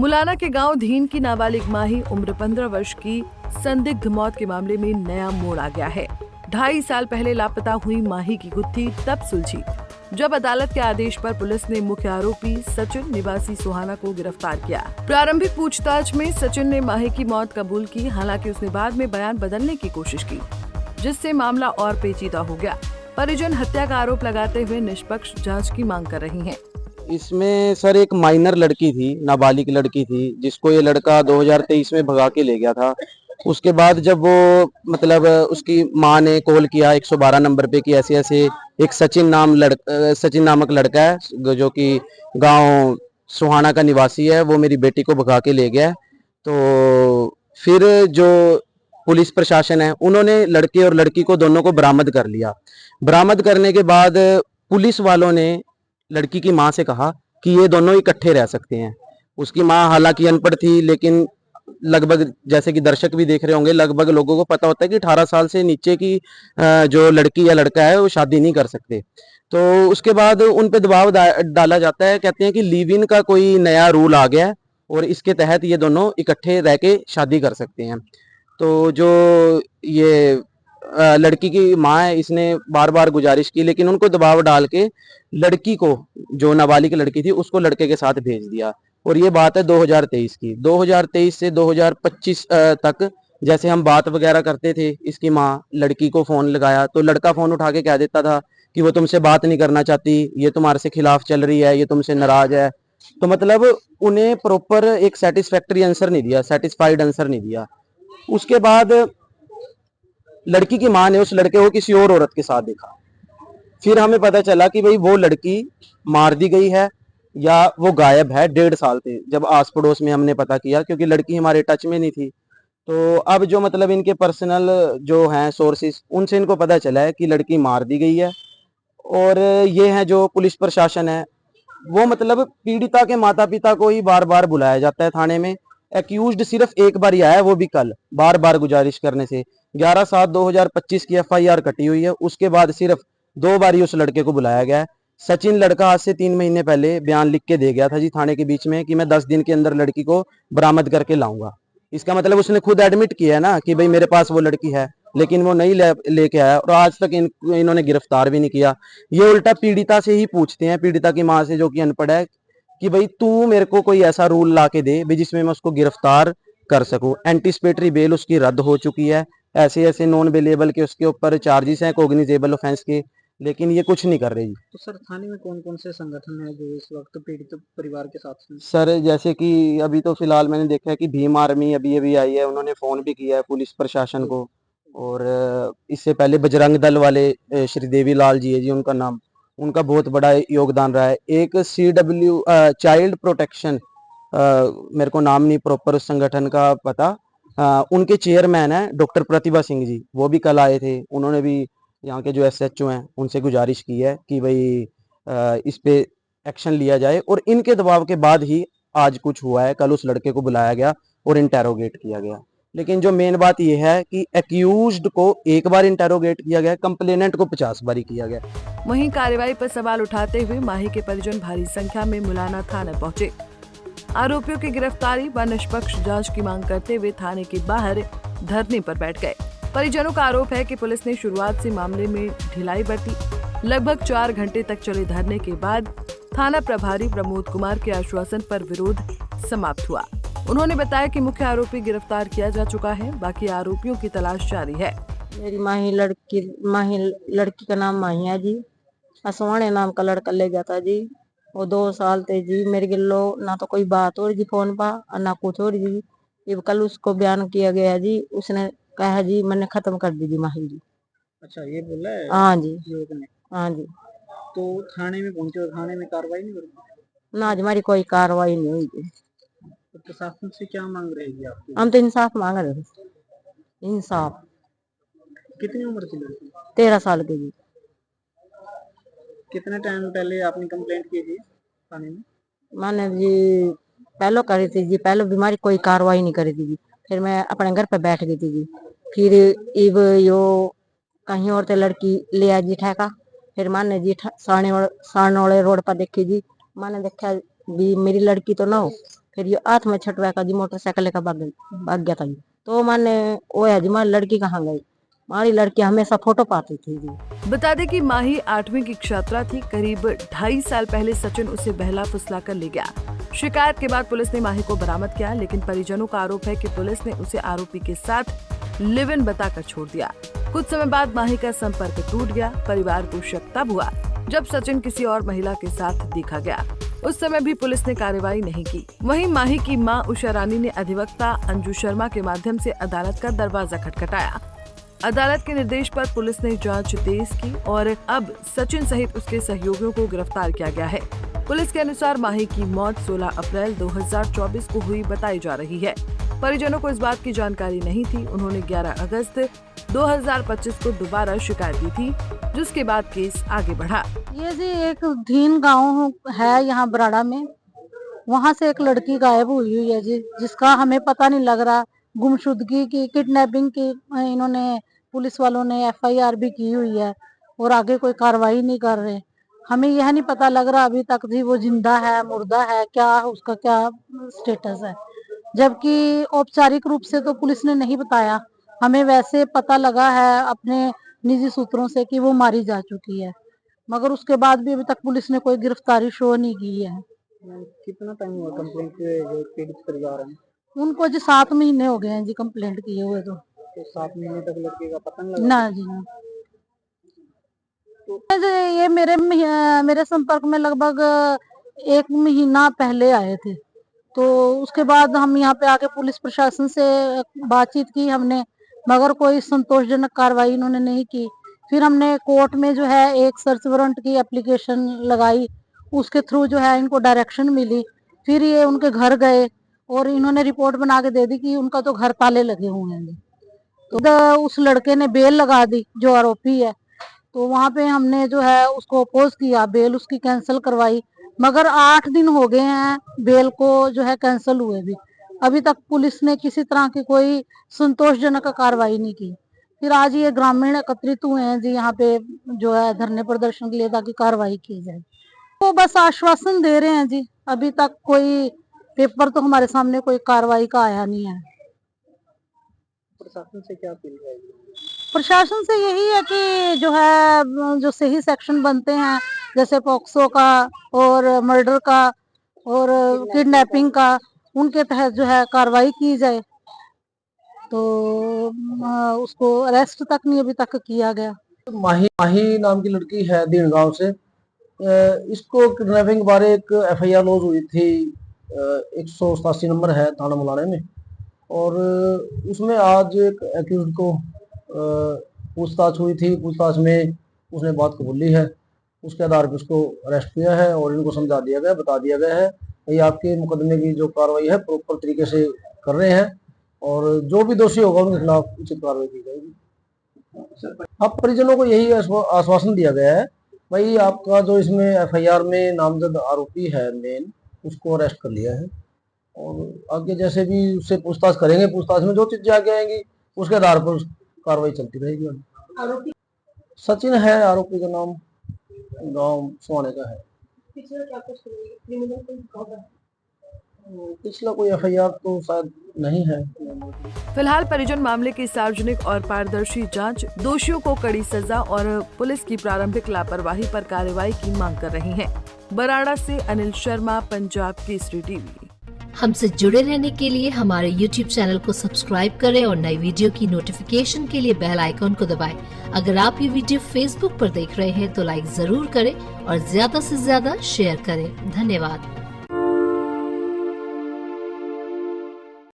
मुलाना के गांव धीन की नाबालिग माही उम्र 15 वर्ष की संदिग्ध मौत के मामले में नया मोड़ आ गया है। 2.5 साल पहले लापता हुई माही की गुत्थी तब सुलझी जब अदालत के आदेश पर पुलिस ने मुख्य आरोपी सचिन निवासी सुहाना को गिरफ्तार किया। प्रारंभिक पूछताछ में सचिन ने माही की मौत कबूल की, हालांकि उसने बाद में बयान बदलने की कोशिश की, जिससे मामला और पेचीदा हो गया। परिजन हत्या का आरोप लगाते हुए निष्पक्ष जांच की मांग कर रही हैं। इसमें सर एक माइनर लड़की थी, नाबालिग लड़की थी, जिसको ये लड़का 2023 में भगा के ले गया था। उसके बाद जब वो मतलब उसकी माँ ने कॉल किया 112 नंबर पे कि ऐसे ऐसे एक सचिन नामक लड़का है जो कि गांव सुहाना का निवासी है, वो मेरी बेटी को भगा के ले गया है। तो फिर जो पुलिस प्रशासन है उन्होंने लड़के और लड़की को दोनों को बरामद कर लिया। बरामद करने के बाद पुलिस वालों ने लड़की की माँ से कहा कि ये दोनों इकट्ठे रह सकते हैं। उसकी माँ हालांकि अनपढ़ थी, लेकिन लगभग जैसे कि दर्शक भी देख रहे होंगे, लगभग लोगों को पता होता है कि 18 साल से नीचे की जो लड़की या लड़का है वो शादी नहीं कर सकते। तो उसके बाद उन पे दबाव डाला जाता है, कहते हैं कि लिव इन का कोई नया रूल आ गया है और इसके तहत ये दोनों इकट्ठे रह के शादी कर सकते हैं। तो जो ये लड़की की माँ है, इसने बार बार गुजारिश की, लेकिन उनको दबाव डाल के लड़की को, जो नाबालिग लड़की थी, उसको लड़के के साथ भेज दिया। और ये बात है 2023 की। 2023 से 2025 तक जैसे हम बात वगैरह करते थे, इसकी माँ लड़की को फोन लगाया तो लड़का फोन उठा के कह देता था कि वो तुमसे बात नहीं करना चाहती, ये तुम्हारे से खिलाफ चल रही है, ये तुमसे नाराज है। तो मतलब उन्हें प्रॉपर एक सेटिस्फैक्टरी आंसर नहीं दिया, सेटिस्फाइड आंसर नहीं दिया। उसके बाद लड़की की माँ ने उस लड़के को किसी और औरत के साथ देखा। फिर हमें पता चला कि भाई वो लड़की मार दी गई है या वो गायब है 1.5 साल से, जब आस पड़ोस में हमने पता किया, क्योंकि लड़की हमारे टच में नहीं थी। तो अब जो मतलब इनके पर्सनल जो हैं सोर्सेस, उनसे इनको पता चला है कि लड़की मार दी गई है। और ये है जो पुलिस प्रशासन है, वो मतलब पीड़िता के माता पिता को ही बार बार बुलाया जाता है थाने में। एक्यूज्ड सिर्फ एक बार ही आया, वो भी कल, बार बार गुजारिश करने से। 11/7/2025 की FIR कटी हुई है, उसके बाद सिर्फ 2 बार ही उस लड़के को बुलाया गया है। सचिन लड़का आज से 3 महीने पहले बयान लिख के दे गया था जी थाने के बीच में कि मैं 10 दिन के अंदर लड़की को बरामद करके लाऊंगा। इसका मतलब उसने खुद एडमिट किया है ना कि भाई मेरे पास वो लड़की है, लेकिन वो नहीं लेके आया और आज तक इन्होंने गिरफ्तार भी नहीं किया। ये उल्टा पीड़िता से ही पूछते हैं, पीड़िता की माँ से जो कि अनपढ़ है, कि भाई तू मेरे को कोई ऐसा रूल ला के दे भी जिसमें मैं उसको गिरफ्तार कर सकूं। एंटीसिपेटरी बेल उसकी रद्द हो चुकी है, ऐसे ऐसे नॉन बेलेबल के उसके ऊपर चार्जेस हैं कोग्निजेबल ऑफेंस के, लेकिन ये कुछ नहीं कर रही। तो सर थाने में कौन कौन से संगठन है जो इस वक्त पीड़ित परिवार के साथ हैं? सर जैसे कि अभी तो फिलहाल मैंने देखा है कि भीम आर्मी अभी अभी आई है, उन्होंने फोन भी किया है पुलिस प्रशासन को। और इससे पहले बजरंग दल वाले श्रीदेवी लाल जी है जी उनका नाम, उनका बहुत बड़ा योगदान रहा है। एक CW चाइल्ड प्रोटेक्शन, मेरे को नाम नहीं प्रॉपर उस संगठन का पता, उनके चेयरमैन है डॉक्टर प्रतिभा सिंह जी, वो भी कल आए थे। उन्होंने भी यहाँ के जो SHO हैं उनसे गुजारिश की है कि भाई इस पे एक्शन लिया जाए। और इनके दबाव के बाद ही आज कुछ हुआ है। कल उस लड़के को बुलाया गया और इंटेरोगेट किया गया। लेकिन जो मेन बात यह है कि एक्यूज्ड को एक बार इंटेरोगेट किया गया, कंप्लेनेंट को 50 बार किया गया। वहीं कार्रवाई पर सवाल उठाते हुए माही के परिजन भारी संख्या में मुलाना थाना पहुंचे। आरोपियों की गिरफ्तारी व निष्पक्ष जांच की मांग करते हुए थाने के बाहर धरने पर बैठ गए। परिजनों का आरोप है कि पुलिस ने शुरुआत से मामले में ढिलाई बरती। लगभग 4 घंटे तक चले धरने के बाद थाना प्रभारी प्रमोद कुमार के आश्वासन पर विरोध समाप्त हुआ। उन्होंने बताया कि मुख्य आरोपी गिरफ्तार किया जा चुका है, बाकी आरोपियों की तलाश जारी है। मेरी माही लड़की का नाम माही है जी। असवाने नाम का लड़का ले गया था जी। वो 2 साल थे जी मेरे गिल्लो, ना तो कोई बात हो रही जी फोन पर और ना कुछ हो रही जी। ये कल उसको बयान किया गया जी, उसने कहा जी मैंने खत्म कर दी जी माही जी। अच्छा, ये बोला है हाँ जी, युवक ने? हाँ जी। तो थाने में पहुंचे और थाने में कार्रवाई नहीं हुई? ना आज हमारी कोई कार्रवाई नहीं हुई जी। तो प्रशासन से क्या मांग रहेगी आपकी? हम तो इंसाफ मांग रहे हैं, इंसाफ। कितनी उम्र की लड़की? 13 साल की जी। कितने टाइम पहले आपने कंप्लेंट की थी थाने में? मैंने जी पहले करी थी जी, पहले बीमारी कोई कार्रवाई नहीं करी थी जी। फिर मैं अपने घर पे बैठ गई थी जी। फिर इब यो कहीं और ते लड़की ले आई जी ठेका। फिर मैंने जी साने वाले रोड पर देखी जी। मैंने देखा भी मेरी लड़की तो ना हो। फिर ये हाथ में छटवा का जी मोटरसाइकिल लेकर भाग गया था जी। तो माने वो है जी हमारी लड़की कहाँ गई, हमारी लड़की हमेशा फोटो पाती थी जी। बता दें कि माही 8वीं की छात्रा थी। करीब 2.5 साल पहले सचिन उसे बहला फुसला कर ले गया। शिकायत के बाद पुलिस ने माही को बरामद किया, लेकिन परिजनों का आरोप है कि पुलिस ने उसे आरोपी के साथ लिव इन बताकर छोड़ दिया। कुछ समय बाद माही का संपर्क टूट गया। परिवार को शक तब हुआ जब सचिन किसी और महिला के साथ देखा गया। उस समय भी पुलिस ने कार्रवाई नहीं की। वहीं माही की मां उषा रानी ने अधिवक्ता अंजू शर्मा के माध्यम से अदालत का दरवाजा खटखटाया। अदालत के निर्देश पर पुलिस ने जांच तेज की और अब सचिन सहित उसके सहयोगियों को गिरफ्तार किया गया है। पुलिस के अनुसार माही की मौत 16 अप्रैल 2024 को हुई बताई जा रही है। परिजनों को इस बात की जानकारी नहीं थी। उन्होंने 11 अगस्त 2025 को दोबारा शिकायत दी थी, जिसके बाद केस आगे बढ़ा। ये जी एक धीन गांव है यहाँ बराड़ा में, वहाँ से एक लड़की गायब हुई है जी, जिसका हमें पता नहीं लग रहा। गुमशुदगी की, किडनैपिंग की इन्होंने पुलिस वालों ने FIR भी की हुई है और आगे कोई कार्रवाई नहीं कर रहे। हमें यह नहीं पता लग रहा अभी तक जी वो जिंदा है मुर्दा है, क्या उसका क्या स्टेटस है। जबकि औपचारिक रूप से तो पुलिस ने नहीं बताया, हमें वैसे पता लगा है अपने निजी सूत्रों से कि वो मारी जा चुकी है, मगर उसके बाद भी अभी तक पुलिस ने कोई गिरफ्तारी शो नहीं की है। कितना टाइम हुआ कंप्लेंट किए जो पीड़ित परिवार है? उनको जी 7 महीने हो गए हैं जी कंप्लेंट किए हुए। तो 7 महीने तक लड़के का पता नहीं लगा? ना जी ना। तो ये मेरे संपर्क में लगभग 1 महीना पहले आए थे। तो उसके बाद हम यहाँ पे आके पुलिस प्रशासन से बातचीत की हमने, मगर कोई संतोषजनक कार्रवाई इन्होंने नहीं की। फिर हमने कोर्ट में जो है एक सर्च वारंट की एप्लीकेशन लगाई, उसके थ्रू जो है इनको डायरेक्शन मिली। फिर ये उनके घर गए और इन्होंने रिपोर्ट बना के दे दी कि उनका तो घर ताले लगे हुए हैं। तो उस लड़के ने बेल लगा दी जो आरोपी है, तो वहाँ पे हमने जो है उसको अपोज किया, बेल उसकी कैंसिल करवाई। मगर 8 दिन हो गए हैं बेल को जो है कैंसिल हुए भी, अभी तक पुलिस ने किसी तरह की कोई संतोषजनक कार्रवाई नहीं की। फिर आज ये ग्रामीण एकत्रित हुए हैं जी यहाँ पे जो है धरने प्रदर्शन के लिए, ताकि कार्रवाई की जाए। तो बस आश्वासन दे रहे हैं जी, अभी तक कोई पेपर तो हमारे सामने कोई कार्रवाई का आया नहीं है। प्रशासन से क्या अपील रहेगी? प्रशासन से यही है कि जो है जो सही सेक्शन बनते हैं, जैसे पॉक्सो का और मर्डर का और किडनैपिंग का, उनके तहत जो है कार्रवाई की जाए। तो उसको अरेस्ट तक नहीं अभी तक किया गया। माही नाम की लड़की है दीन गांव से। इसको किडनैपिंग बारे एक FIR लॉन्च हुई थी, 187 नंबर है थाना मुलाने में, और उसमें आज एक एक्यूज को पूछताछ हुई थी। पूछताछ में उसने बात कबूली है, उसके आधार पर उसको अरेस्ट किया है और इनको समझा दिया गया, बता दिया गया है ये आपके मुकदमे की जो कार्रवाई है प्रॉपर तरीके से कर रहे हैं और जो भी दोषी होगा उनके खिलाफ उचित कार्रवाई की जाएगी। अब परिजनों को यही आश्वासन दिया गया है, भाई आपका जो इसमें FIR में नामजद आरोपी है मेन, उसको अरेस्ट कर लिया है और आगे जैसे भी उससे पूछताछ करेंगे, पूछताछ में जो चीजें आगे आएंगी उसके आधार पर कार्रवाई चलती रहेगी। आरोपी सचिन है, आरोपी का नाम गांव सोने का है। पिछला कोई FIR तो शायद नहीं है। फिलहाल परिजन मामले की सार्वजनिक और पारदर्शी जांच, दोषियों को कड़ी सजा और पुलिस की प्रारंभिक लापरवाही पर कार्रवाई की मांग कर रही हैं। बराड़ा से अनिल शर्मा, पंजाब केसरी टीवी। हमसे जुड़े रहने के लिए हमारे YouTube चैनल को सब्सक्राइब करें और नई वीडियो की नोटिफिकेशन के लिए बेल आइकॉन को दबाएं। अगर आप ये वीडियो Facebook पर देख रहे हैं तो लाइक जरूर करें और ज्यादा से ज्यादा शेयर करें। धन्यवाद।